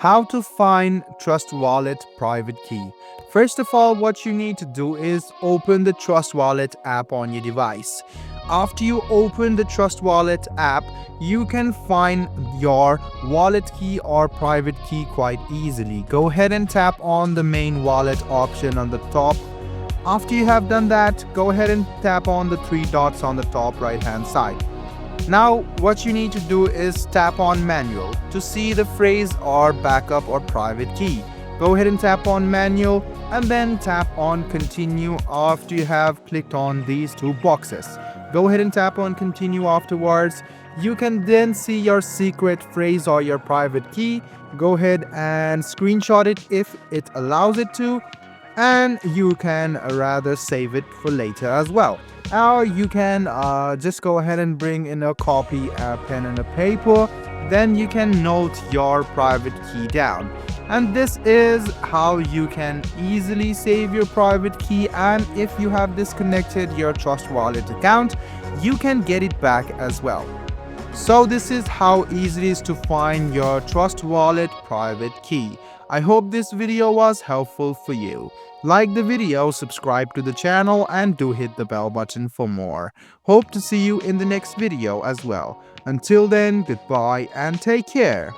How to find Trust Wallet private key. First of all, what you need to do is open the Trust Wallet app on your device. After you open the Trust Wallet app, you can find your wallet key or private key quite easily. Go ahead and tap on the main wallet option on the top. After you have done that, go ahead and tap on the three dots on the top right hand side. Now, what you need to do is tap on manual to see the phrase or backup or private key. Go ahead and tap on manual and then tap on continue after you have clicked on these two boxes. Go ahead and tap on continue afterwards. You can then see your secret phrase or your private key. Go ahead and screenshot it if it allows it to, and you can rather save it for later as well. Or you can just go ahead and bring in a copy, a pen and a paper. Then you can note your private key down. And this is how you can easily save your private key, and if you have disconnected your Trust Wallet account, you can get it back as well. So this is how easy it is to find your Trust Wallet private key. I hope this video was helpful for you. Like the video, subscribe to the channel, and do hit the bell button for more. Hope to see you in the next video as well. Until then, goodbye and take care.